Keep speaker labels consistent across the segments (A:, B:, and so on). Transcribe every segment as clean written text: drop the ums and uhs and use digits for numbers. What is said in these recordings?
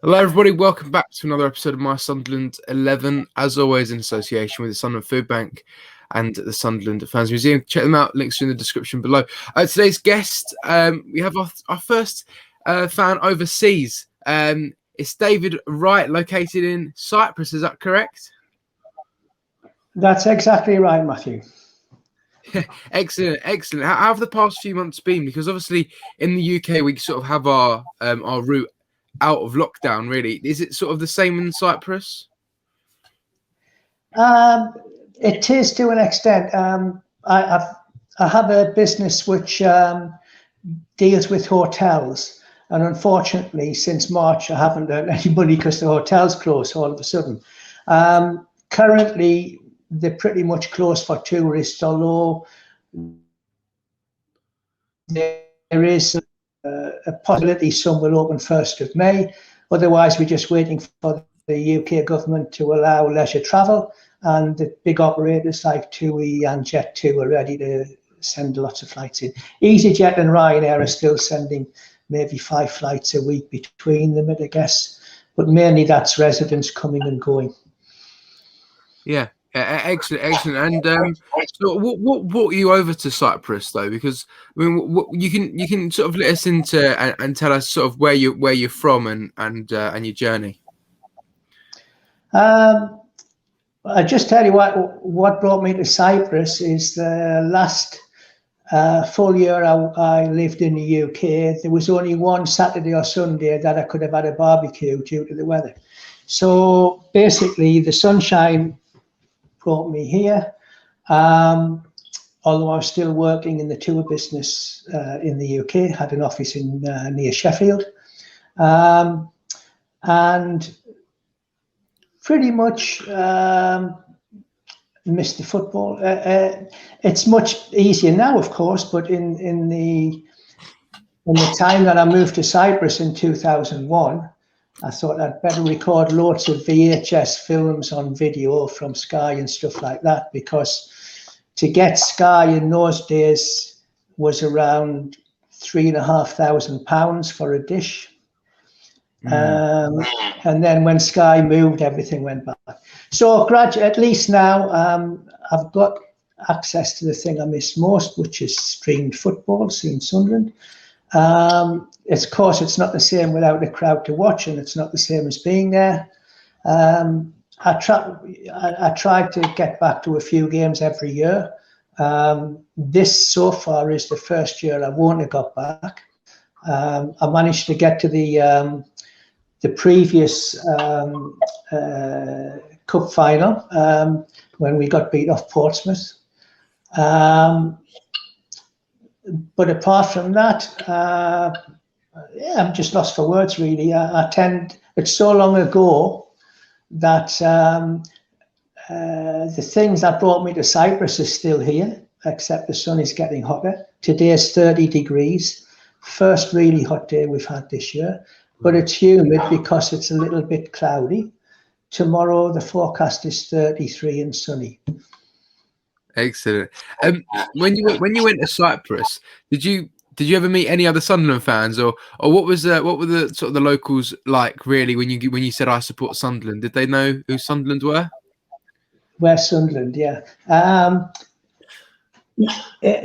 A: Hello, everybody. Welcome back to another episode of My Sunderland 11, as always in association with the Sunderland Food Bank and the Sunderland Fans Museum. Check them out. Links are in the description below. Today's guest, we have our first fan overseas. It's David Wright, located in Cyprus. Is that correct?
B: That's exactly right, Matthew.
A: Excellent. How have the past few months been? Because obviously in the UK we sort of have our route out of lockdown. Really, is it sort of the same in Cyprus?
B: It is to an extent. I have a business which deals with hotels, and unfortunately, since March, I haven't earned any money because the hotels closed all of a sudden. Currently, they're pretty much closed for tourists, although there is a possibility some will open 1st of May. Otherwise, we're just waiting for the UK government to allow leisure travel, and the big operators like TUI and Jet2 are ready to send lots of flights in. EasyJet and Ryanair are still sending maybe 5 flights a week between them, I guess, but mainly that's residents coming and going.
A: Yeah. Excellent. And so what brought you over to Cyprus, though? Because I mean, you can sort of let us into and tell us sort of where you're from and your journey.
B: I just tell you what brought me to Cyprus is the last full year I lived in the UK. There was only one Saturday or Sunday that I could have had a barbecue due to the weather. So basically, the sunshine brought me here, although I was still working in the tour business in the UK, had an office in near Sheffield, and pretty much missed the football. It's much easier now, of course, but in the time that I moved to Cyprus in 2001, I thought I'd better record loads of VHS films on video from Sky and stuff like that, because to get Sky in those days was around £3,500 for a dish. And then when Sky moved, everything went back. So gradually, at least now, I've got access to the thing I miss most, which is streamed football, seeing Sunderland. Of course, it's not the same without a crowd to watch, and it's not the same as being there. I try to get back to a few games every year. This so far is the first year I won't have got back. I managed to get to the previous cup final when we got beat off Portsmouth. But apart from that, I'm just lost for words, really. It's so long ago that the things that brought me to Cyprus are still here, except the sun is getting hotter. Today is 30 degrees, first really hot day we've had this year, but it's humid because it's a little bit cloudy. Tomorrow, the forecast is 33 and sunny.
A: Excellent. When you went to Cyprus, did you ever meet any other Sunderland fans, or what were the sort of the locals like, really, when you said I support Sunderland? Did they know who Sunderland were?
B: We're Sunderland, yeah.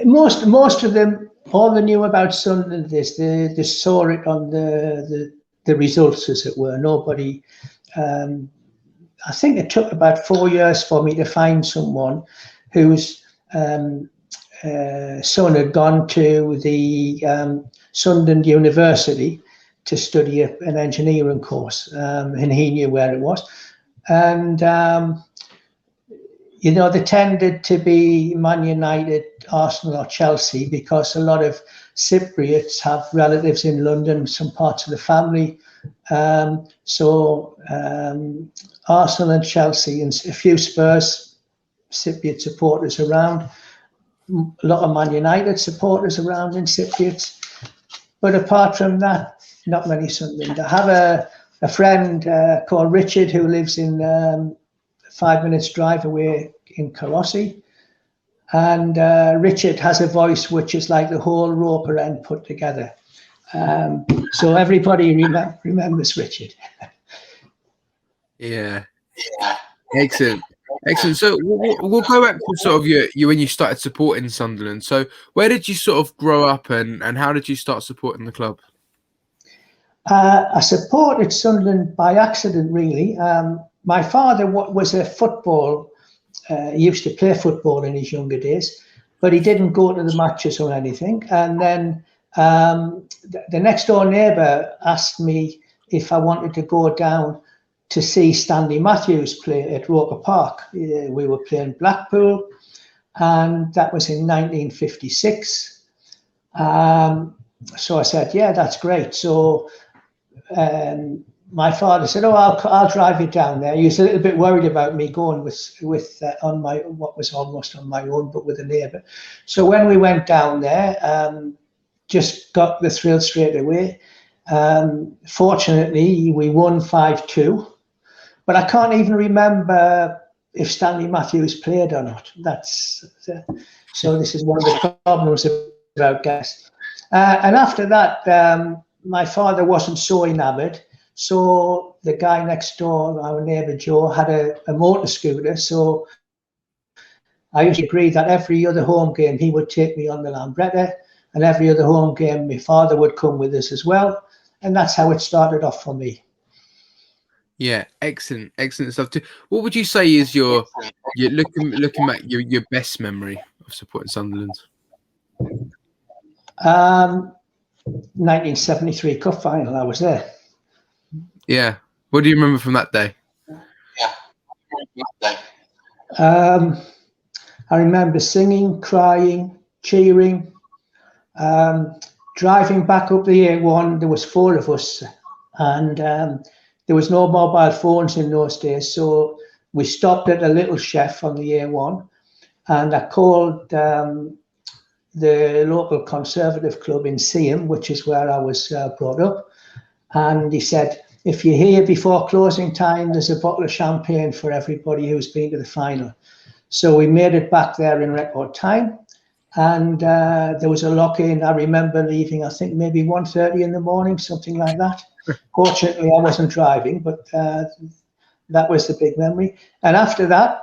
B: Most of them, all they knew about Sunderland is they saw it on the results, as it were. Nobody. I think it took about 4 years for me to find someone whose son had gone to the Sunderland University to study an engineering course, and he knew where it was. And they tended to be Man United, Arsenal or Chelsea, because a lot of Cypriots have relatives in London, some parts of the family. So Arsenal and Chelsea and a few Spurs Cypriot supporters around, a lot of Man United supporters around in Cypriots. But apart from that, not many Sunderland. I have a friend called Richard who lives in 5 minutes drive away in Colossi. And Richard has a voice which is like the whole Roper end put together. So everybody remembers Richard.
A: Yeah. Excellent. Excellent. So we'll go back to sort of you when you started supporting Sunderland. So where did you sort of grow up and how did you start supporting the club?
B: I supported Sunderland by accident, really. My father was a football. He used to play football in his younger days, but he didn't go to the matches or anything. And then the next door neighbour asked me if I wanted to go down to see Stanley Matthews play at Roker Park. We were playing Blackpool, and that was in 1956. So I said, yeah, that's great. So my father said, "Oh, I'll drive you down there." He was a little bit worried about me going with on my what was almost on my own, but with a neighbour. So when we went down there, just got the thrill straight away. Fortunately, we won 5-2, but I can't even remember if Stanley Matthews played or not. So this is one of the problems about gas. And after that, my father wasn't so enamored. So the guy next door, our neighbour Joe, had a motor scooter. So I used to agree that every other home game he would take me on the Lambretta, and every other home game my father would come with us as well. And that's how it started off for me.
A: Yeah, excellent stuff. What would you say is your looking back your best memory of supporting Sunderland?
B: 1973 Cup final. I was there.
A: Yeah. What do you remember from that day?
B: I remember singing, crying, cheering. Driving back up the A1, there was 4 of us, and there was no mobile phones in those days. So we stopped at a little chef on the A1, and I called the local conservative club in Seaham, which is where I was brought up. And he said, "If you're here before closing time, there's a bottle of champagne for everybody who's been to the final." So we made it back there in record time. And there was a lock-in. I remember leaving, I think maybe 1:30 in the morning, something like that. Fortunately, I wasn't driving, but that was the big memory. And after that,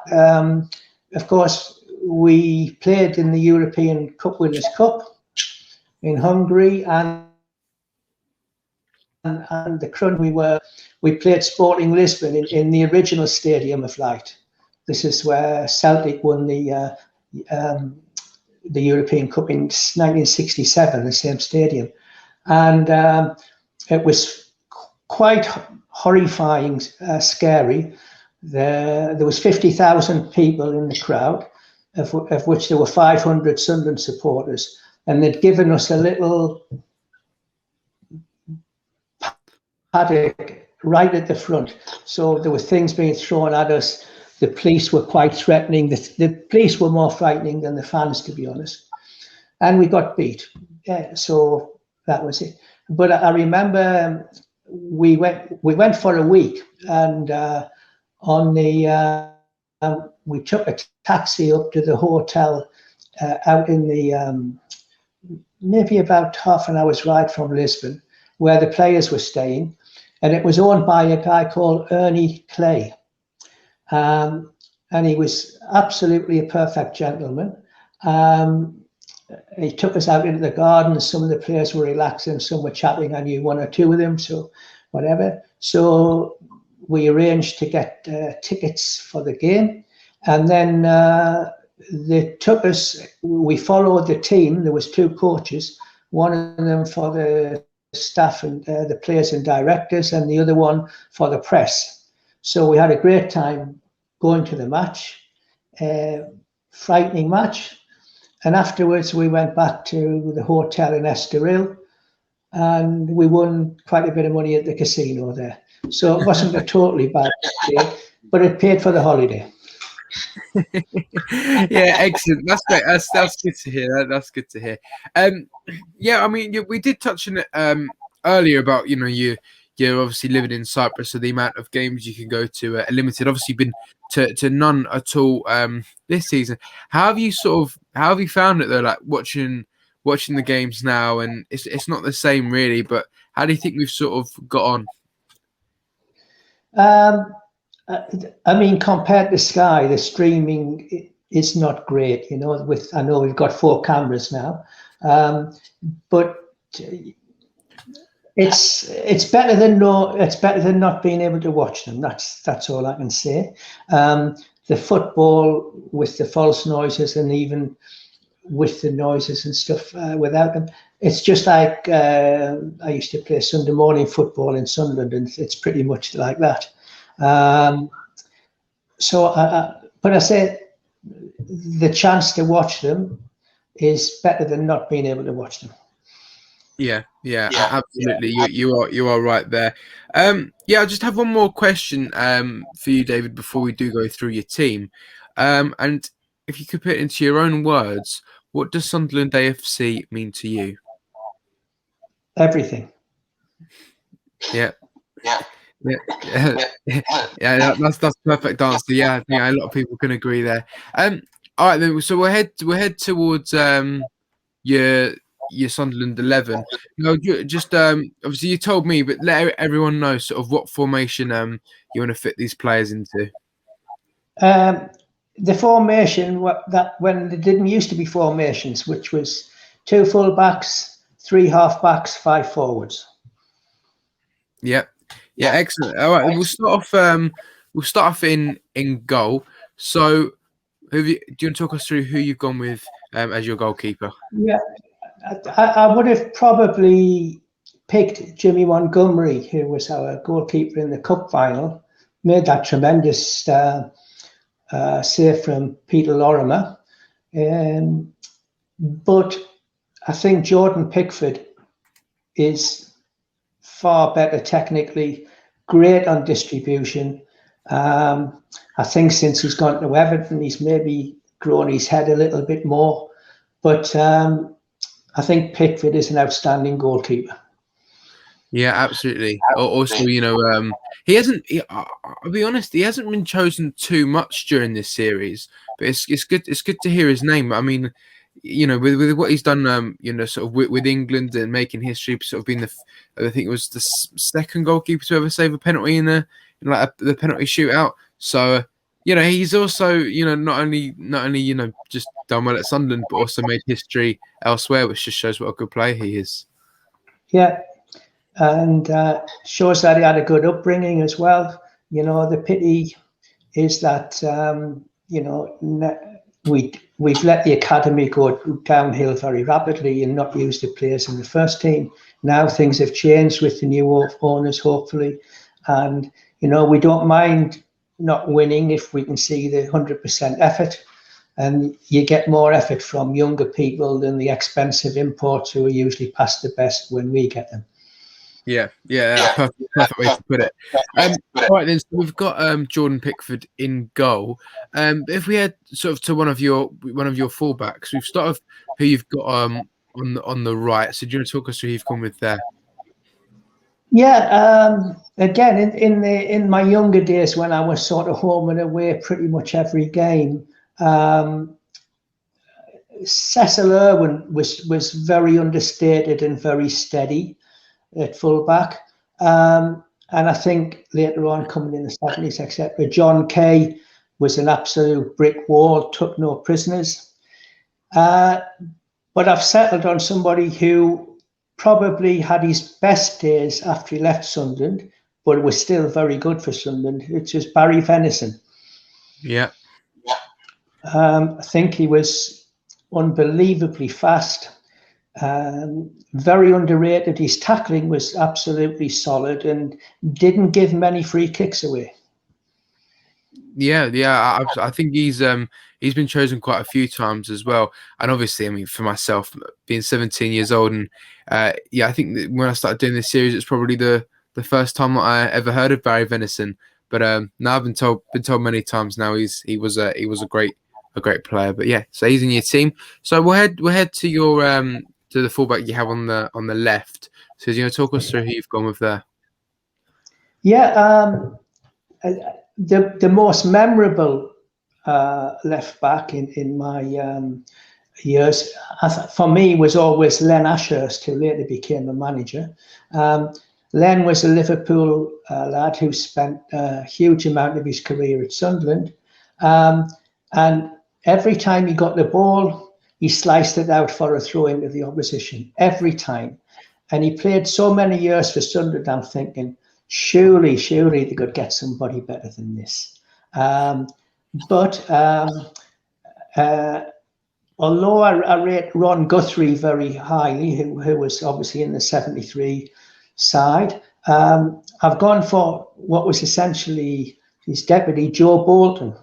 B: of course, we played in the European Cup Winners' Cup in Hungary, and the Crun we played Sporting Lisbon in the original stadium of Wright. This is where Celtic won the European Cup in 1967, the same stadium. And it was quite horrifying, scary. There was 50,000 people in the crowd, of which there were 500 Sunderland supporters. And they'd given us a little paddock right at the front. So there were things being thrown at us. The police were quite threatening. The police were more frightening than the fans, to be honest. And we got beat. Yeah, so that was it. But I remember we went for a week, and we took a taxi up to the hotel out in the maybe about half an hour's ride from Lisbon, where the players were staying, and it was owned by a guy called Ernie Clay. And he was absolutely a perfect gentleman. He took us out into the garden. Some of the players were relaxing, some were chatting. I knew 1 or 2 of them, so whatever. So we arranged to get tickets for the game. And then they took us, we followed the team. There was 2 coaches, one of them for the staff and the players and directors, and the other one for the press. So we had a great time going to the match, frightening match. And afterwards we went back to the hotel in Estoril, and we won quite a bit of money at the casino there. So it wasn't a totally bad day, but it paid for the holiday.
A: Yeah, excellent. That's great. That's good to hear. That's good to hear. Yeah, I mean, we did touch on it earlier about you're obviously living in Cyprus, so the amount of games you can go to are limited. Obviously, been to none at all this season. How have you found it though? Like watching watching the games now, and it's not the same really. But how do you think we've sort of got on?
B: I mean, compared to Sky, the streaming is not great. You know, I know we've got 4 cameras now, but it's better than not being able to watch them. That's all I can say. The football with the false noises, and even with the noises and stuff without them, it's just like I used to play Sunday morning football in Sunderland, and it's pretty much like that. But I say the chance to watch them is better than not being able to watch them.
A: Yeah, absolutely. You are right there. I just have one more question for you, David, before we do go through your team. And if you could put it into your own words, what does Sunderland AFC mean to you?
B: Everything.
A: Yeah. That's a perfect answer. Yeah, I think a lot of people can agree there. All right then. So we'll head towards your Sunderland 11. Just obviously you told me, but let everyone know sort of what formation you want to fit these players into.
B: The formation when there didn't used to be formations, which was 2 full-backs, 3 half-backs, 5 forwards.
A: Yep. Yeah, excellent. All right, we'll start off in goal. So, do you want to talk us through who you've gone with as your goalkeeper?
B: Yeah, I would have probably picked Jimmy Montgomery, who was our goalkeeper in the cup final. Made that tremendous save from Peter Lorimer. But I think Jordan Pickford is far better technically, great on distribution. I think since he's gone to Everton, he's maybe grown his head a little bit more. But I think Pickford is an outstanding goalkeeper.
A: Yeah, absolutely. Also, he hasn't. I'll be honest, he hasn't been chosen too much during this series, but it's good. It's good to hear his name. I mean, with what he's done, sort of with England and making history, sort of being I think it was the second goalkeeper to ever save a penalty in the penalty shootout. So, he's also, not only just done well at Sunderland, but also made history elsewhere, which just shows what a good player he is. Yeah.
B: And shows that he had a good upbringing as well. The pity is that we've let the academy go downhill very rapidly and not use the players in the first team. Now things have changed with the new owners, hopefully, and we don't mind not winning if we can see the 100% effort. And you get more effort from younger people than the expensive imports who are usually past the best when we get them.
A: Yeah, perfect way to put it. All right, then, so we've got Jordan Pickford in goal. If we head sort of to one of your fullbacks, we've started with who you've got on the right. So do you want to talk us through who you've gone with there?
B: Yeah, again, in my younger days when I was sort of home and away pretty much every game, Cecil Irwin was very understated and very steady at fullback, and I think later on, coming in the 70s, etc., John Kay was an absolute brick wall, took no prisoners. But I've settled on somebody who probably had his best days after he left Sunderland, but was still very good for Sunderland, which is Barry Venison.
A: Yeah.
B: I think he was unbelievably fast. Very underrated. His tackling was absolutely solid and didn't give many free kicks away.
A: Yeah. I think he's been chosen quite a few times as well. And obviously, I mean, for myself, being 17 years old, and I think that when I started doing this series, it's probably the first time that I ever heard of Barry Venison. But now I've been told many times now he was a great player. But yeah, so he's in your team. So we'll head to your to the fullback you have on the left. So do you want to talk us through who you've gone with there?
B: Yeah, the most memorable left back in my years, for me, was always Len Ashurst, who later became a manager. Len was a Liverpool lad who spent a huge amount of his career at Sunderland. And every time he got the ball, he sliced it out for a throw into the opposition, every time. And he played so many years for Sunderland, I'm thinking, surely they could get somebody better than this. But although I rate Ron Guthrie very highly, who was obviously in the 73 side, I've gone for what was essentially his deputy, Joe Bolton.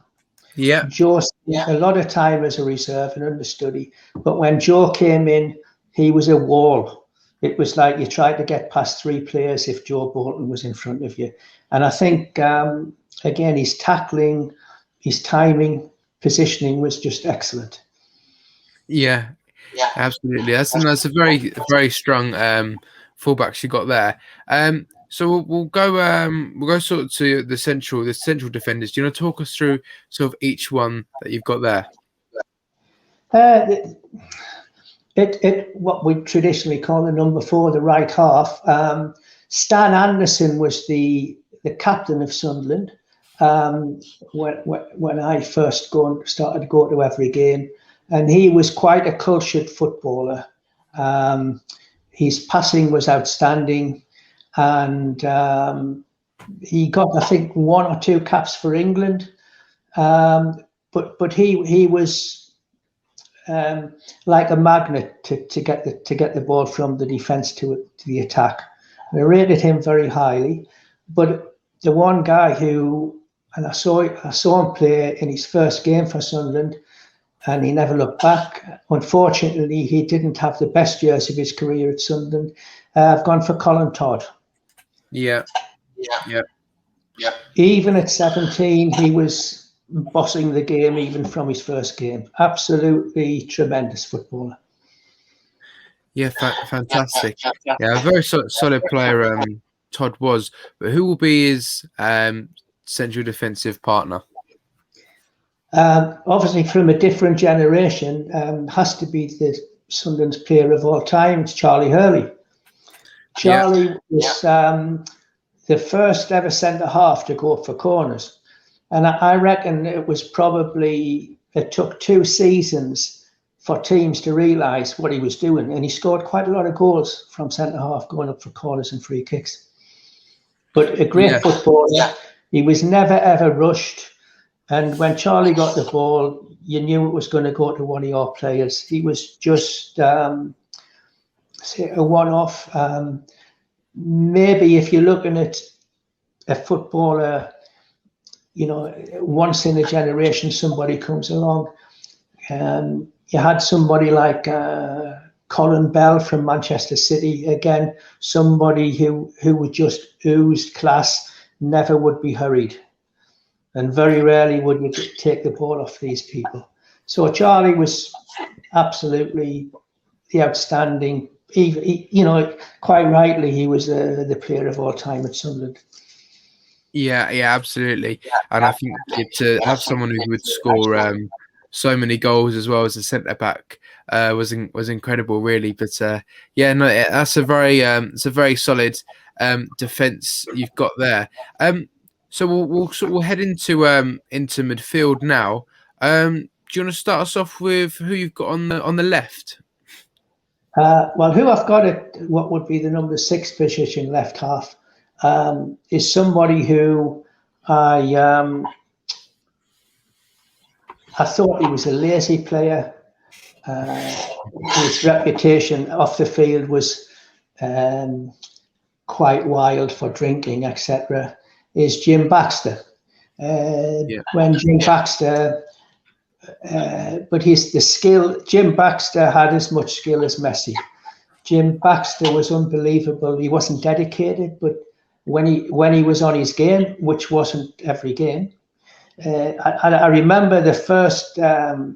A: Yeah.
B: Joe spent a lot of time as a reserve and understudy, but when Joe came in, he was a wall. It was like you tried to get past three players if Joe Bolton was in front of you. And I think, again, his tackling, his timing, positioning was just excellent.
A: Yeah, absolutely. That's a very strong fullbacks you got there. So we'll go sort of to the central defenders. Do you want to talk us through sort of each one that you've got there?
B: What we traditionally call the number 4, the right half. Stan Anderson was the captain of Sunderland when I first started to go to every game, and he was quite a cultured footballer. His passing was outstanding, and he got, I think, 1 or 2 caps for England. But he was like a magnet to get the ball from the defence to the attack. And I rated him very highly. But the one guy who, and I saw him play in his first game for Sunderland, and he never looked back. Unfortunately, he didn't have the best years of his career at Sunderland. I've gone for Colin Todd.
A: Yeah.
B: Even at 17, he was bossing the game even from his first game. Absolutely tremendous footballer.
A: Yeah, fantastic. Yeah, a very solid player Todd was. But who will be his central defensive partner?
B: Obviously from a different generation, has to be the Sunderland's player of all time. It's Charlie Hurley. Charlie was the first ever centre-half to go for corners. And I reckon it took 2 seasons for teams to realise what he was doing. And he scored quite a lot of goals from centre-half, going up for corners and free kicks. But a great footballer. He was never, ever rushed. And when Charlie got the ball, you knew it was going to go to one of your players. He was just a one-off. Maybe if you're looking at a footballer, once in a generation, somebody comes along. You had somebody like Colin Bell from Manchester City. Again, somebody who would just oozed class, never would be hurried. And very rarely would you take the ball off these people. So Charlie was absolutely the outstanding. Quite rightly, he was the player of all time at Sunderland.
A: Yeah, absolutely. And I think to have someone who would score so many goals as well as a centre back was incredible, really. But that's a very solid defence you've got there. So we'll head into midfield now. Do you want to start us off with who you've got on the left?
B: Well, who I've got at what would be the number 6 position, left half, is somebody who I thought he was a lazy player. His reputation off the field was quite wild for drinking, etc. Is Jim Baxter. When Jim Baxter, but the skill, Jim Baxter had as much skill as Messi. Jim Baxter was unbelievable. He wasn't dedicated, but when he was on his game, which wasn't every game, I remember the first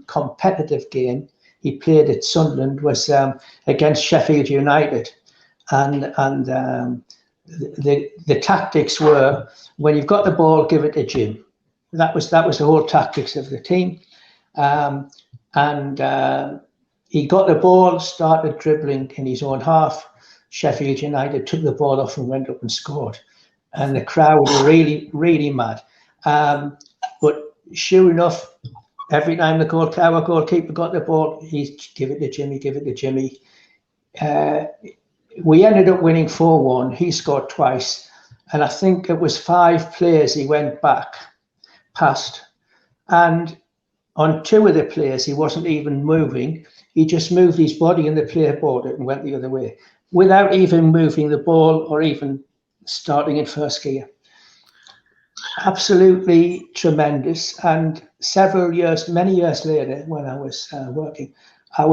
B: competitive game he played at Sunderland was against Sheffield United, and the tactics were, when you've got the ball, give it to Jim. That was the whole tactics of the team, and he got the ball, started dribbling in his own half. Sheffield United took the ball off and went up and scored. And the crowd were really, really mad. But sure enough, every time our goalkeeper got the ball, he'd give it to Jimmy, give it to Jimmy. We ended up winning 4-1. He scored twice. And I think it was 5 players he went back past. And on 2 of the players, he wasn't even moving. He just moved his body and the player bought it and went the other way without even moving the ball or even starting in first gear. Absolutely tremendous. And many years later, when I was working, I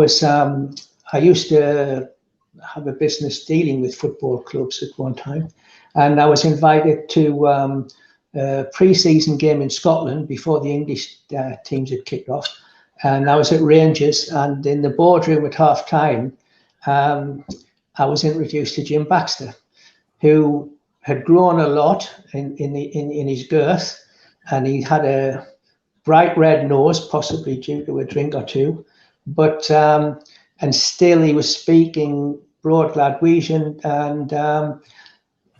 B: used to have a business dealing with football clubs at one time. And I was invited to a pre-season game in Scotland before the English teams had kicked off. And I was at Rangers, and in the boardroom at half time, I was introduced to Jim Baxter, who had grown a lot in his girth, and he had a bright red nose, possibly due to a drink or two, but and still he was speaking broad Gladwesian. And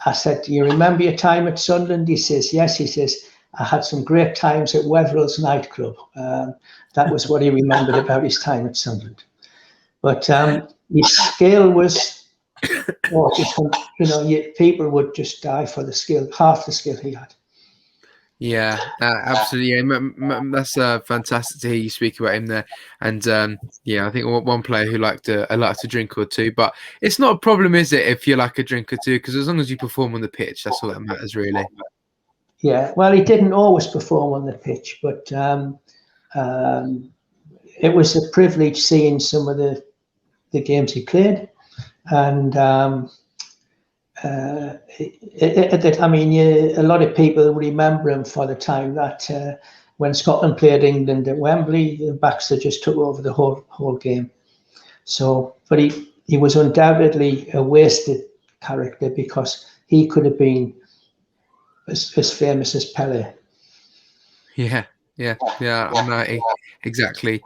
B: I said, "Do you remember your time at Sunderland?" He says, "Yes." He says, "I had some great times at Wetherell's nightclub." That was what he remembered about his time at Sunderland. But his skill was, people would just die for the skill, half the skill he had.
A: Yeah, absolutely. Yeah, that's fantastic to hear you speak about him there. And I think one player who liked a drink or two, but it's not a problem, is it, if you like a drink or two? Because as long as you perform on the pitch, that's all that matters, really.
B: Yeah, well, he didn't always perform on the pitch, but it was a privilege seeing some of the games he played. And a lot of people remember him for the time that when Scotland played England at Wembley, Baxter just took over the whole game. So, but he was undoubtedly a wasted character, because he could have been as famous as Pele.
A: Yeah, I know exactly.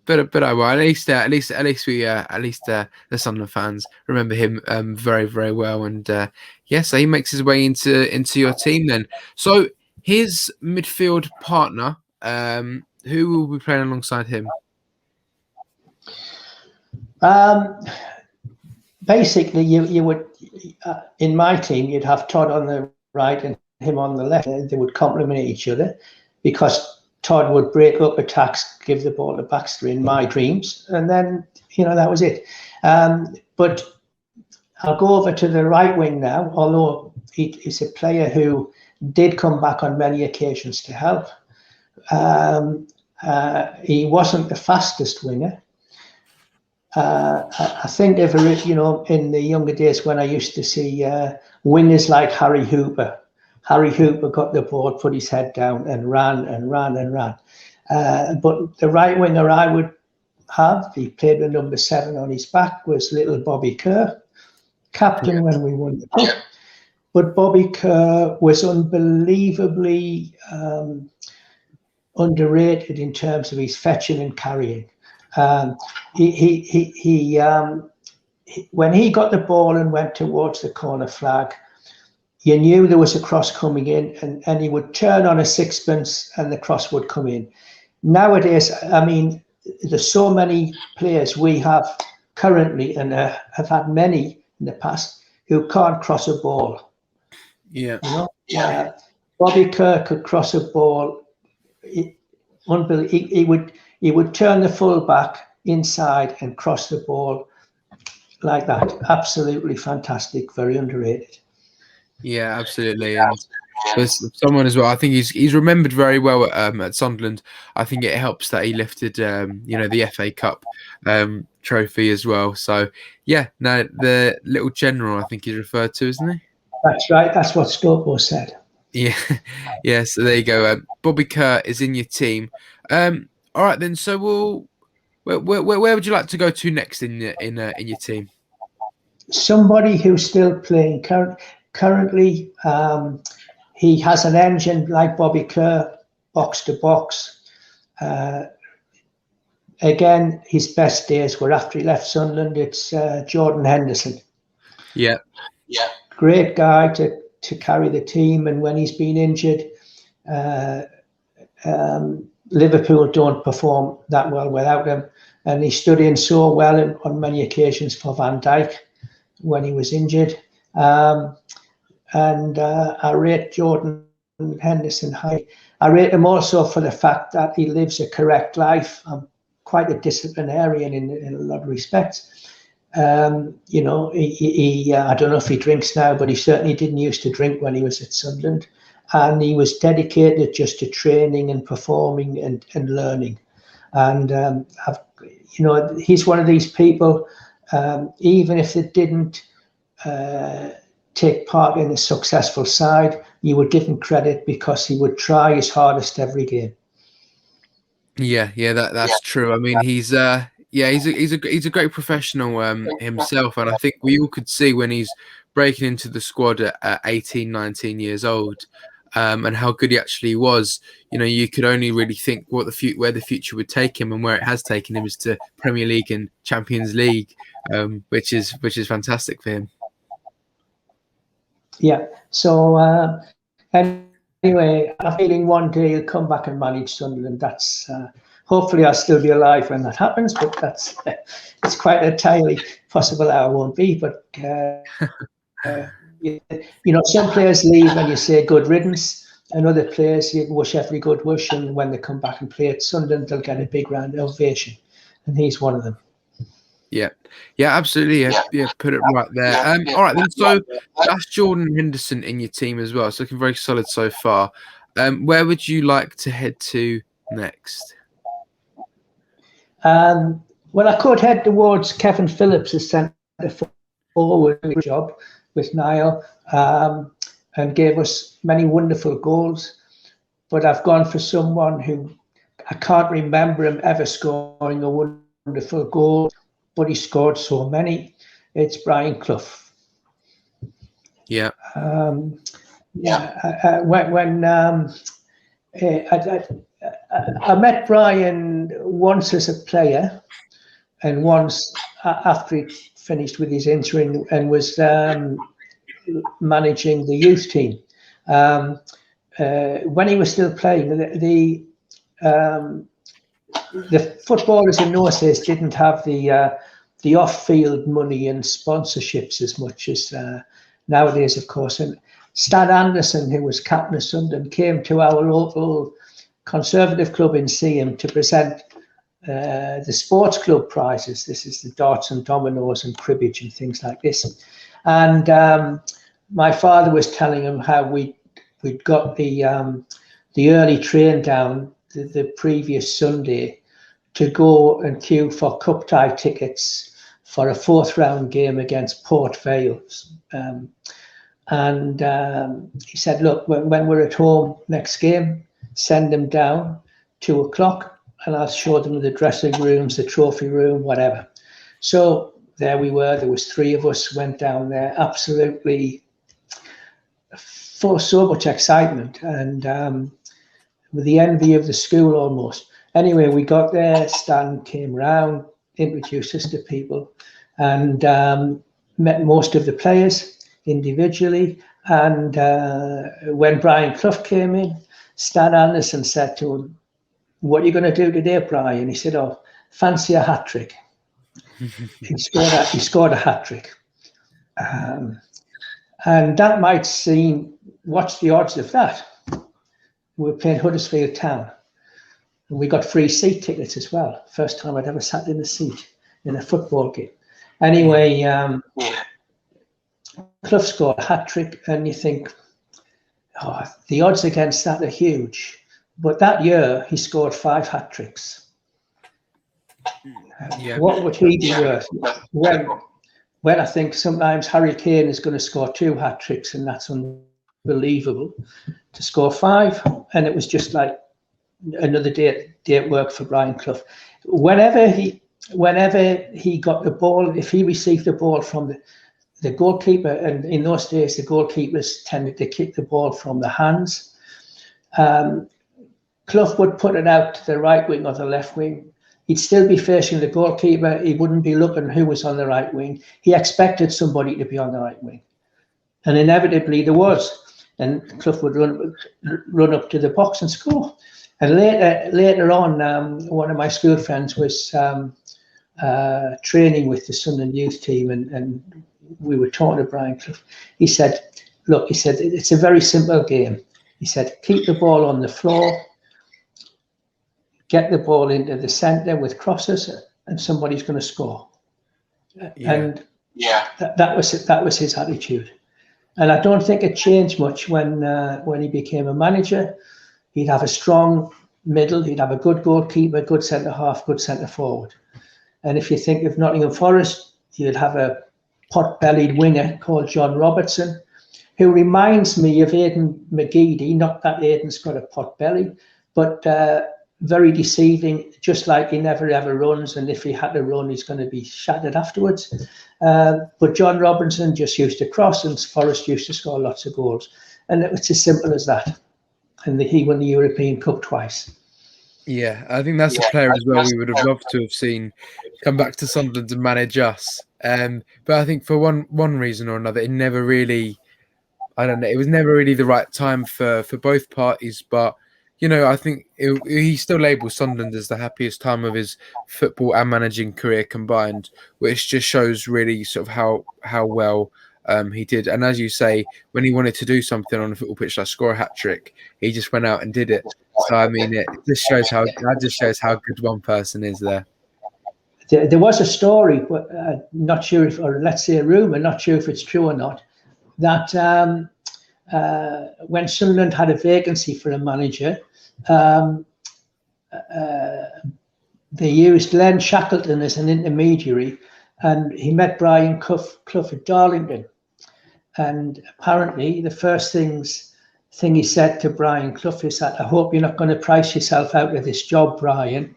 A: But well, at least the Sunderland fans remember him very, very well. And so he makes his way into your team then. So his midfield partner, who will be playing alongside him?
B: Basically, you would in my team, you'd have Todd on the right and him on the left. They would complement each other, because Todd would break up attacks, give the ball to Baxter in my dreams, and then that was it. But I'll go over to the right wing now. Although he's a player who did come back on many occasions to help. He wasn't the fastest winger. I think in the younger days when I used to see wingers like Harry Hooper. Harry Hooper got the ball, put his head down, and ran and ran and ran. But the right winger I would have, he played with number 7 on his back, was little Bobby Kerr, captain when we won the cup. But Bobby Kerr was unbelievably underrated in terms of his fetching and carrying. When he got the ball and went towards the corner flag, you knew there was a cross coming in, and he would turn on a sixpence and the cross would come in. Nowadays, there's so many players we have currently, and have had many in the past, who can't cross a ball.
A: Yeah.
B: Bobby Kerr could cross a ball. Unbelievable. He would turn the full back inside and cross the ball like that. Absolutely fantastic. Very underrated.
A: Yeah, absolutely. And there's someone as well, I think he's remembered very well at Sunderland. I think it helps that he lifted the FA Cup trophy as well. So the little general, I think he's referred to, isn't he?
B: That's right. That's what Stokoe said.
A: Yeah. So there you go. Bobby Kerr is in your team. All right then. So where would you like to go to next in your team?
B: Somebody who's still playing currently. He has an engine like Bobby Kerr, box to box. again, his best days were after he left Sunderland. It's Jordan Henderson.
A: Yeah.
B: Great guy to carry the team, and when he's been injured, Liverpool don't perform that well without him. And he stood in so well on many occasions for Van Dijk when he was injured. And I rate Jordan Henderson high. I rate him also for the fact that he lives a correct life. I'm quite a disciplinarian in a lot of respects. You know, I don't know if he drinks now, but he certainly didn't used to drink when he was at Sunderland. And he was dedicated just to training and performing and learning. And, you know, he's one of these people, even if they didn't take part in a successful side, you would give him credit because he would try his hardest every game.
A: Yeah, that's true. I mean, he's a great professional himself, and I think we all could see when he's breaking into the squad at 18, 19 years old, and how good he actually was. You know, you could only really think where the future would take him, and where it has taken him is to Premier League and Champions League, which is fantastic for him.
B: Yeah. So anyway, I'm feeling one day he'll come back and manage Sunderland. That's hopefully I'll still be alive when that happens, but that's it's quite entirely possible that I won't be. But you know, some players leave and you say good riddance, and other players you wish every good wish, and when they come back and play at Sunderland, they'll get a big round of ovation, and he's one of them.
A: Yeah, absolutely. Yeah, put it right there. All right, then. So that's Jordan Henderson in your team as well. It's looking very solid so far. Where would you like to head to next?
B: Well, I could head towards Kevin Phillips' centre forward job with Niall, and gave us many wonderful goals. But I've gone for someone who I can't remember him ever scoring a wonderful goal, but he scored so many. It's Brian Clough.
A: Yeah.
B: When I met Brian once as a player, and once after he finished with his injury and was managing the youth team. When he was still playing, the footballers in those days didn't have the off-field money and sponsorships as much as nowadays, of course. And Stan Anderson, who was captain of Sunderland, came to our local Conservative club in Seaham to present the sports club prizes. This is the darts and dominoes and cribbage and things like this. And my father was telling him how we'd got the early train down the previous Sunday to go and queue for cup tie tickets for a fourth round game against Port Vale. And he said, look, when we're at home next game, send them down 2:00 and I'll show them the dressing rooms, the trophy room, whatever. So there we were. There was 3 of us, went down there, absolutely for so much excitement and with the envy of the school almost. Anyway, we got there, Stan came round, introduced us to people, and met most of the players individually. And when Brian Clough came in, Stan Anderson said to him, what are you going to do today, Brian? He said, oh, fancy a hat-trick. He scored a hat-trick. And that might seem, what's the odds of that? We were playing Huddersfield Town. And we got free seat tickets as well. First time I'd ever sat in a seat in a football game. Anyway, Clough scored a hat-trick, and you think, oh, the odds against that are huge. But that year, he scored 5 hat-tricks. What would he be worth? When I think sometimes Harry Kane is going to score 2 hat-tricks, and that's unbelievable. To score 5, and it was just like another day at work for Brian Clough. Whenever he got the ball, if he received the ball from the goalkeeper, and in those days the goalkeepers tended to kick the ball from the hands, Clough would put it out to the right wing or the left wing, he'd still be facing the goalkeeper. He wouldn't be looking who was on the right wing. He expected somebody to be on the right wing. And inevitably there was. And Clough would run up to the box and score. And later on, one of my school friends was training with the Sunderland youth team, and we were talking to Brian Clough. He said, look, he said, it's a very simple game. He said, keep the ball on the floor, get the ball into the centre with crosses, and somebody's going to score. Yeah. And that was his attitude. And I don't think it changed much when he became a manager. He'd have a strong middle, he'd have a good goalkeeper, good centre half, good centre forward. And if you think of Nottingham Forest, you'd have a pot-bellied winger called John Robertson, who reminds me of Aidan McGeady. Not that Aidan's got a pot belly, but very deceiving, just like he never ever runs, and if he had to run, he's going to be shattered afterwards. But John Robertson just used to cross, and Forest used to score lots of goals. And it was as simple as that. And he won the European Cup twice.
A: Yeah, I think that's a player as well we would have loved to have seen come back to Sunderland and manage us. But I think for one reason or another, it never really, I don't know, it was never really the right time for both parties. But, you know, I think he still labels Sunderland as the happiest time of his football and managing career combined, which just shows really sort of how well he did. And as you say, when he wanted to do something on a football pitch like score a hat-trick, he just went out and did it. So I mean, it just shows how good one person is there.
B: There was a story, but not sure if, or let's say a rumor, not sure if it's true or not, that when Sunderland had a vacancy for a manager, they used Len Shackleton as an intermediary, and he met Brian Clough at Darlington. And apparently the first thing he said to Brian Clough is that, I hope you're not going to price yourself out of this job, Brian.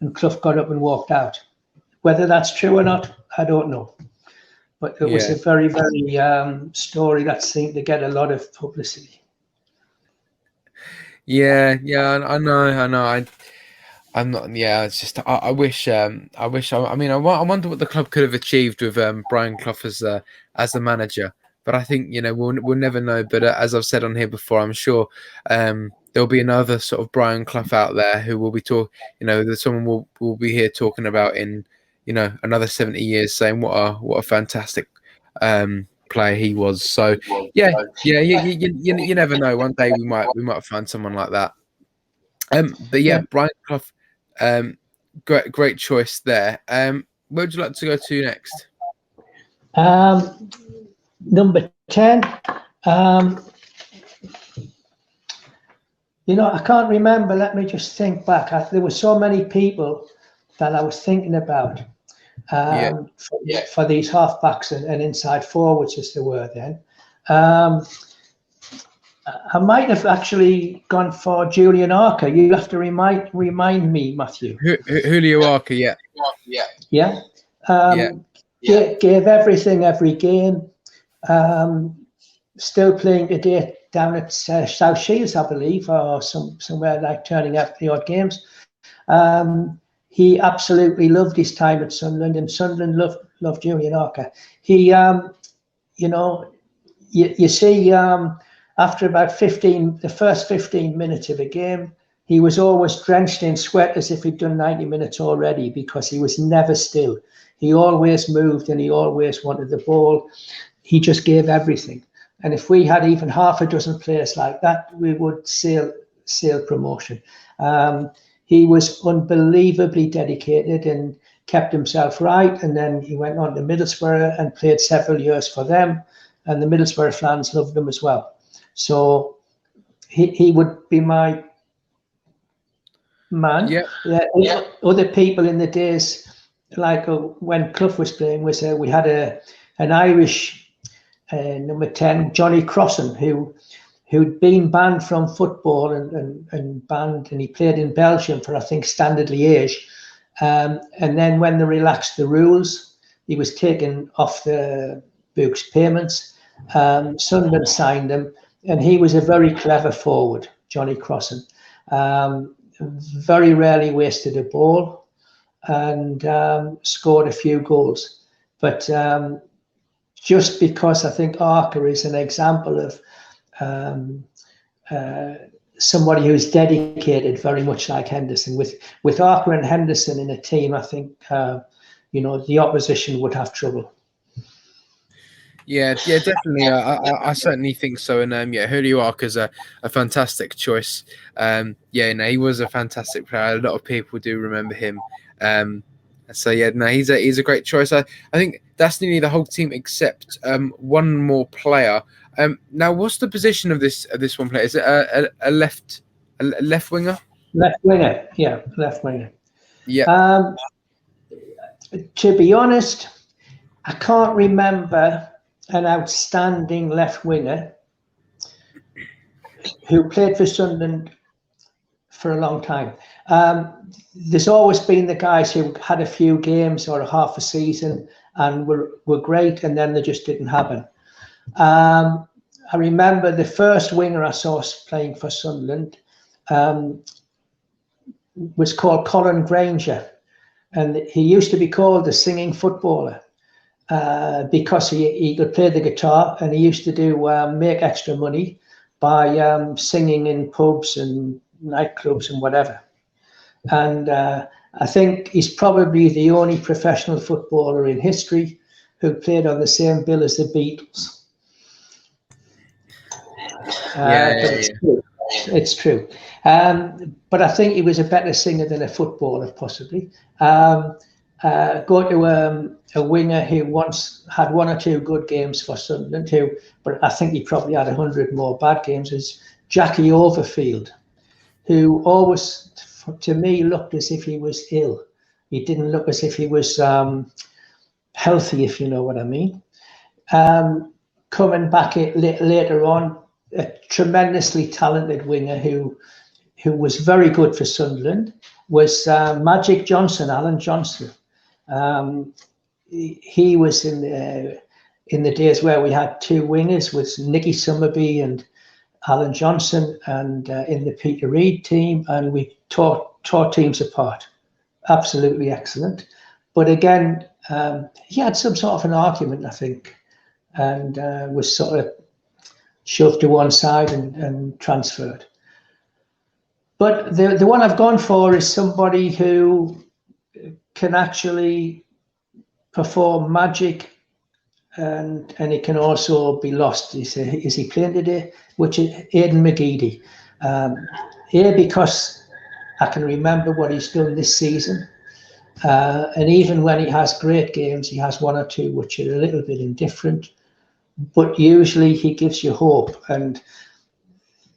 B: And Clough got up and walked out. Whether that's true or not, I don't know. But it was a very, very story that seemed to get a lot of publicity.
A: Yeah, I know. I'm not. Yeah, it's just. I wish. I mean, I wonder what the club could have achieved with Brian Clough as the manager. But I think, you know, we'll never know. But as I've said on here before, I'm sure there'll be another sort of Brian Clough out there who will be you know, that someone will be here talking about in, you know, another 70 years, saying what a fantastic player he was. So yeah, you never know. One day we might find someone like that. But yeah, Brian Clough, great choice there. Where would you like to go to next?
B: Number 10. You know, I can't remember. Let me just think back. There were so many people that I was thinking about for these halfbacks and inside forwards as there were then. I might have actually gone for Julian Archer. You have to remind me, Matthew.
A: Julio Archer, yeah.
B: Gave everything every game. Still playing today down at South Shields, I believe, or somewhere like turning up the odd games. He absolutely loved his time at Sunderland, and Sunderland loved Julian Archer. He, you know, you see, after about the first 15 minutes of a game, he was always drenched in sweat as if he'd done 90 minutes already, because he was never still. He always moved and he always wanted the ball. He just gave everything. And if we had even half a dozen players like that, we would sail promotion. He was unbelievably dedicated and kept himself right. And then he went on to Middlesbrough and played several years for them. And the Middlesbrough fans loved him as well. So he would be my man. Yeah. Other people in the days, like when Clough was playing, we had an Irish number 10, Johnny Crossan, who'd been banned from football and banned, and he played in Belgium for, I think, Standard Liège. And then when they relaxed the rules, he was taken off the books payments. Sunderland signed him, and he was a very clever forward, Johnny Crossan. Very rarely wasted a ball. and scored a few goals. But just because I think Arca is an example of somebody who's dedicated, very much like Henderson. With Arca and Henderson in a team, I think the opposition would have trouble.
A: Yeah, definitely. I certainly think so. And Julio Arca's a fantastic choice. He was a fantastic player. A lot of people do remember him. He's a great choice. I think that's nearly the whole team except one more player. Now, what's the position of this one player? Is it a left winger?
B: Left winger, yeah, left winger.
A: Yeah.
B: To be honest, I can't remember an outstanding left winger who played for Sunderland for a long time. There's always been the guys who had a few games or a half a season and were great, and then they just didn't happen. I remember the first winger I saw playing for Sunderland was called Colin Granger, and he used to be called the singing footballer because he could play the guitar, and he used to make extra money by singing in pubs and nightclubs and whatever. And I think he's probably the only professional footballer in history who played on the same bill as the Beatles. It's true. But I think he was a better singer than a footballer, possibly. Go to a winger who once had one or two good games for Sunderland, but I think he probably had 100 more bad games, is Jackie Overfield, who always, to me, looked as if he was ill. He didn't look as if he was healthy, if you know what I mean. Coming back later on, a tremendously talented winger who was very good for Sunderland was Magic Johnson, Alan Johnson. He was in the days where we had two wingers, with Nicky Summerby and Alan Johnson, and in the Peter Reid team, and we tore teams apart. Absolutely excellent. But again, he had some sort of an argument, I think, and was sort of shoved to one side and transferred. But the one I've gone for is somebody who can actually perform magic, and he can also be lost. Is he playing today? Which is Aidan McGeady. Because I can remember what he's done this season. And even when he has great games, he has one or two which are a little bit indifferent. But usually he gives you hope. And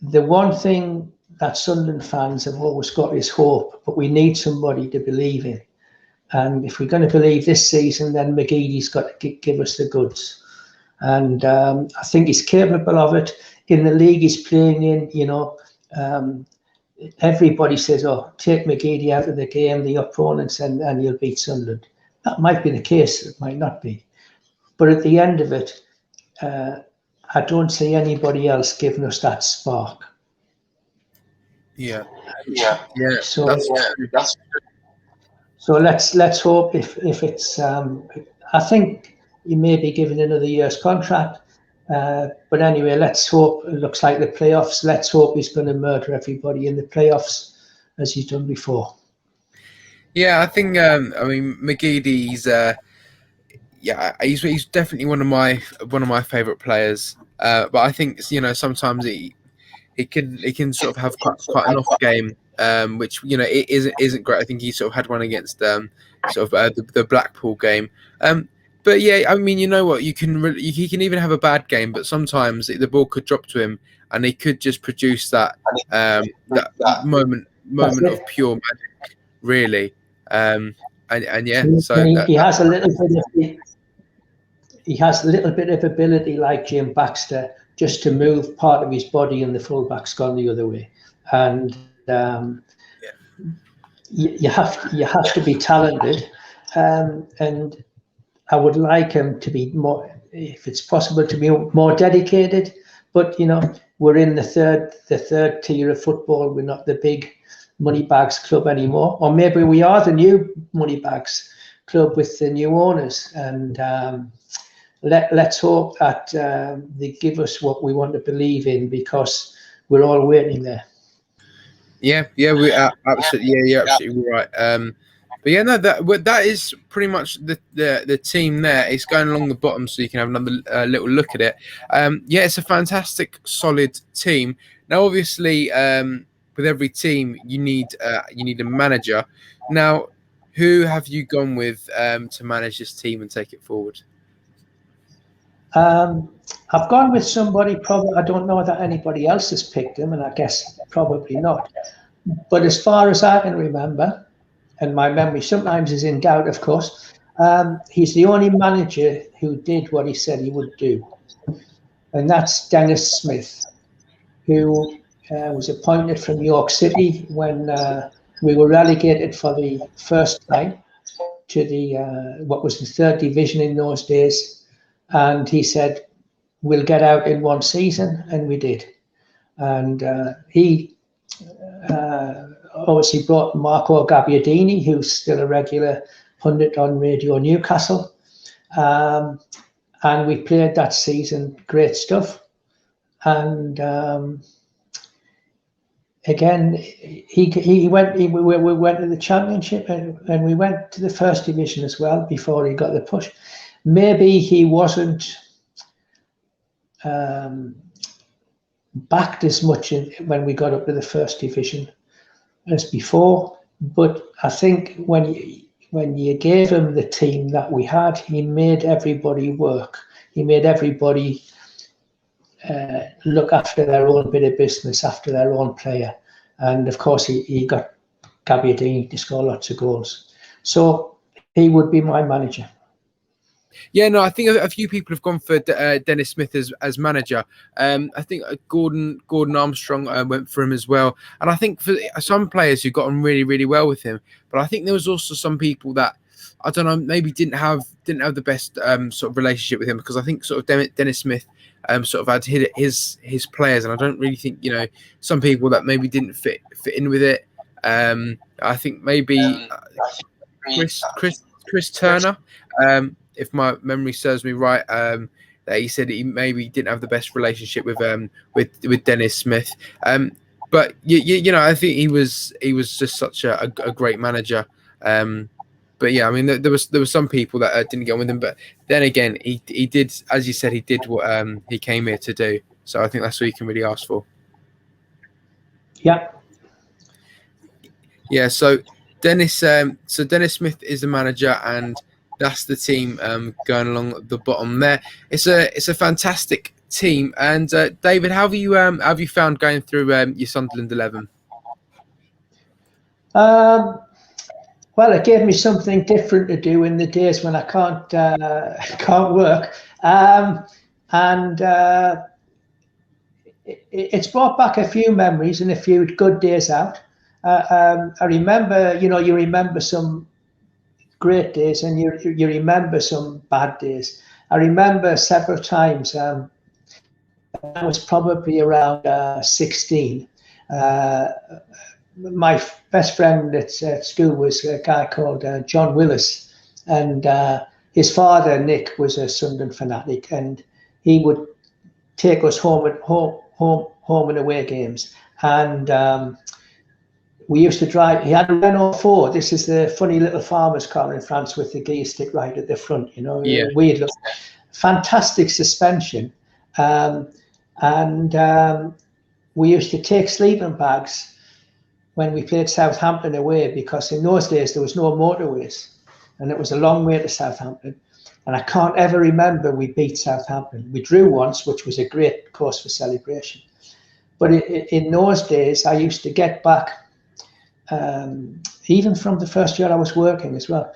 B: the one thing that Sunderland fans have always got is hope, but we need somebody to believe in. And if we're going to believe this season, then McGeady's got to give us the goods. And I think he's capable of it. In the league he's playing in, everybody says, take McGeady out of the game, the opponents, and you'll beat Sunderland. That might be the case, it might not be. But at the end of it, I don't see anybody else giving us that spark.
A: Yeah.
B: So let's hope if it's. I think he may be given another year's contract, but anyway, let's hope. It looks like the playoffs. Let's hope he's going to murder everybody in the playoffs as he's done before.
A: Yeah, I think. McGeady's. He's definitely one of my favourite players. But I think sometimes he can sort of have quite an off game, which it isn't great. I think he sort of had one against the Blackpool game. But yeah, I mean, you know what? He can even have a bad game, but sometimes the ball could drop to him, and he could just produce that moment of pure magic, really.
B: He has a little bit. He has a little bit of ability, like Jim Baxter, just to move part of his body, and the fullback's gone the other way. And you have to be talented, and I would like him to be more, if it's possible, to be more dedicated. But we're in the third tier of football. We're not the big Moneybags club anymore, or maybe we are the new Moneybags club with the new owners. And let's hope that they give us what we want to believe in, because we're all waiting there.
A: Yeah, we absolutely. Yeah, you're absolutely right. But yeah, no, that is pretty much the team there. It's going along the bottom, so you can have another little look at it. Yeah, it's a fantastic, solid team. Now, obviously, with every team, you need a manager. Now, who have you gone with to manage this team and take it forward?
B: I've gone with somebody, probably, I don't know that anybody else has picked him, and I guess probably not. But as far as I can remember, and my memory sometimes is in doubt, of course, he's the only manager who did what he said he would do. And that's Dennis Smith, who was appointed from York City when we were relegated for the first time to the what was the third division in those days. And he said, we'll get out in one season, and we did. And he obviously brought Marco Gabbiadini, who's still a regular pundit on Radio Newcastle. And we played that season, great stuff. And again, we went to the championship, and we went to the first division as well before he got the push. Maybe he wasn't backed as much when we got up to the first division as before, but I think when you gave him the team that we had, he made everybody work. He made everybody look after their own bit of business, after their own player. And of course, he got Gabbiadini to score lots of goals. So he would be my manager.
A: Yeah, no, I think a few people have gone for Dennis Smith as manager. I think Gordon Armstrong went for him as well. And I think for some players who got on really, really well with him, but I think there was also some people that, I don't know, maybe didn't have the best sort of relationship with him, because I think sort of Dennis Smith sort of had his players, and I don't really think, some people that maybe didn't fit in with it. I think maybe Chris Turner, if my memory serves me right, that he said he maybe didn't have the best relationship with Dennis Smith. But I think he was just such a great manager. But yeah, I mean, there was some people that didn't get on with him. But then again, he did, as you said, he did what he came here to do. So I think that's what you can really ask for.
B: Yeah.
A: Yeah. So Dennis Smith is the manager, and that's the team going along the bottom there. It's a fantastic team. And David, how have you found going through your Sunderland 11?
B: Well, it gave me something different to do in the days when I can't work, and it's brought back a few memories and a few good days out. I remember, you remember some great days, and you remember some bad days. I remember several times. I was probably around 16. My best friend at school was a guy called John Willis, and his father Nick was a Sunderland fanatic, and he would take us home and away games. And we used to drive. He had a Renault 4. This is the funny little farmer's car in France with the gear stick right at the front.
A: Yeah.
B: Weird look, fantastic suspension, and we used to take sleeping bags when we played Southampton away, because in those days there was no motorways, and it was a long way to Southampton. And I can't ever remember we beat Southampton. We drew once, which was a great cause for celebration. But in those days, I used to get back, even from the first year I was working as well,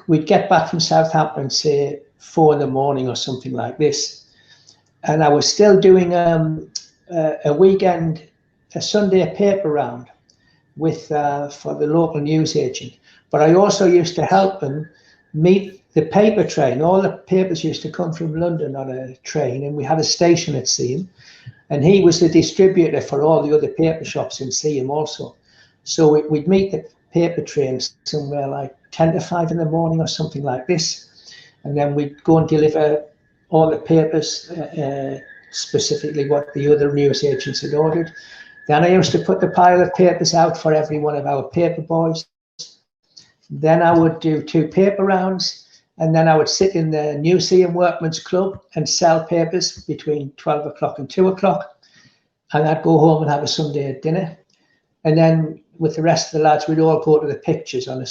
B: we'd get back from Southampton, say 4 a.m. or something like this. And I was still doing a weekend, a Sunday paper round with for the local newsagent. But I also used to help them meet the paper train. All the papers used to come from London on a train, and we had a station at Seaham, and he was the distributor for all the other paper shops in Seaham also. So we'd meet the paper train somewhere like 10 to 5 in the morning or something like this. And then we'd go and deliver all the papers, specifically what the other news agents had ordered. Then I used to put the pile of papers out for every one of our paper boys. Then I would do 2 paper rounds, and then I would sit in the Museum Workmen's Club and sell papers between 12 o'clock and 2 o'clock. And I'd go home and have a Sunday dinner. And then with the rest of the lads, we'd all go to the pictures on a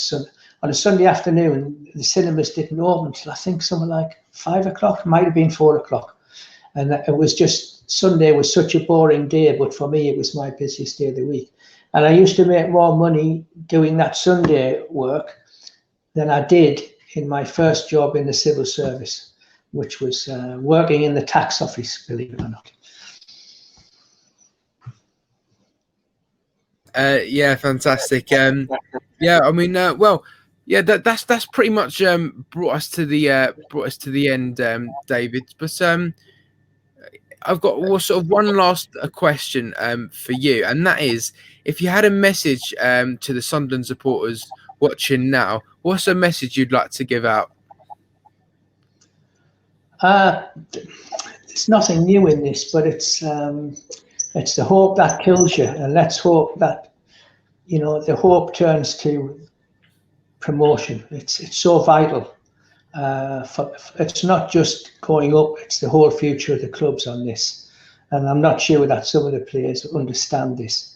B: Sunday afternoon. The cinemas didn't open until I think something like 5 o'clock, it might have been 4 o'clock. And it was just, Sunday was such a boring day, but for me, it was my busiest day of the week. And I used to make more money doing that Sunday work than I did in my first job in the civil service, which was working in the tax office, believe it or not.
A: Yeah, fantastic. Yeah, I mean, well, yeah, that's pretty much brought us to the end, David. But I've got sort of one last question for you, and that is, if you had a message to the Sunderland supporters watching now, what's a message you'd like to give out?
B: There's nothing new in this, but it's the hope that kills you, and let's hope that the hope turns to promotion. It's so vital. It's not just going up; it's the whole future of the clubs on this. And I'm not sure that some of the players understand this.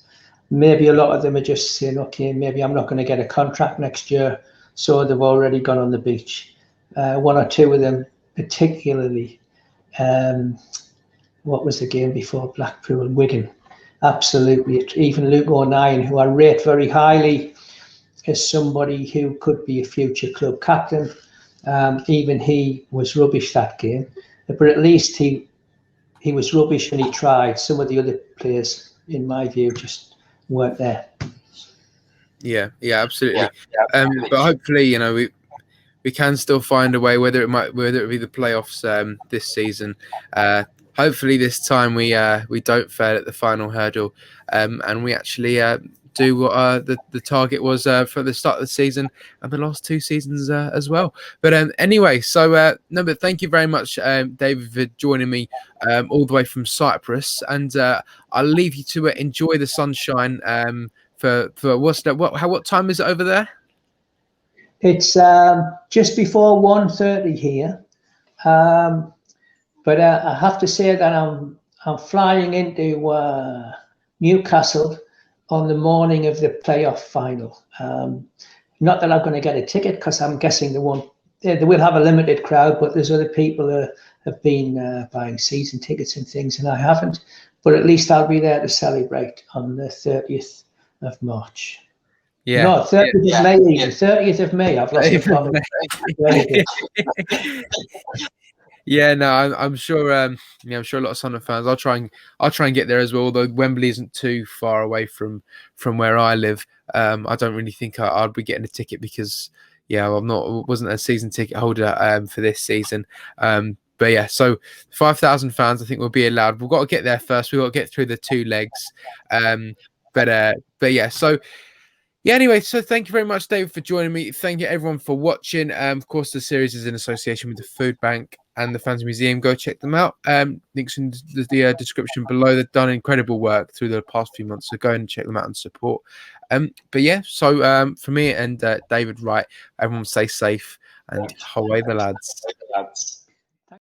B: Maybe a lot of them are just saying, "Okay, maybe I'm not going to get a contract next year," so they've already gone on the beach. 1 or 2 of them, particularly. What was the game before Blackpool and Wigan? Absolutely. Even Luke O'Nien, who I rate very highly as somebody who could be a future club captain, even he was rubbish that game. But at least he was rubbish and he tried. Some of the other players, in my view, just weren't there. Yeah,
A: absolutely. But hopefully, we can still find a way, whether it be the playoffs this season. Hopefully this time we don't fail at the final hurdle, and we actually do what the target was for the start of the season and the last 2 seasons as well. But anyway, so but thank you very much, David, for joining me all the way from Cyprus, and I'll leave you to enjoy the sunshine. For what time is it over there?
B: It's just before 1:30 here. But I have to say that I'm flying into Newcastle on the morning of the playoff final. Not that I'm going to get a ticket, because I'm guessing they will have a limited crowd, but there's other people who have been buying season tickets and things, and I haven't. But at least I'll be there to celebrate on the 30th of March.
A: Yeah.
B: No, 30th of May. 30th of May. I've lost the
A: Yeah, no, I'm sure. I'm sure a lot of Sunderland fans. I'll try and get there as well. Although Wembley isn't too far away from where I live, I don't really think I'd be getting a ticket because, wasn't a season ticket holder for this season. But yeah, so 5,000 fans, I think, will be allowed. We've got to get there first. We've got to get through the 2 legs. But yeah, so. Yeah, anyway, so thank you very much, David, for joining me. Thank you, everyone, for watching. Of course, the series is in association with the Food Bank and the Fans Museum. Go check them out. Links in the description below. They've done incredible work through the past few months, so go and check them out and support. But yeah, so for me and David Wright, everyone stay safe and away the lads.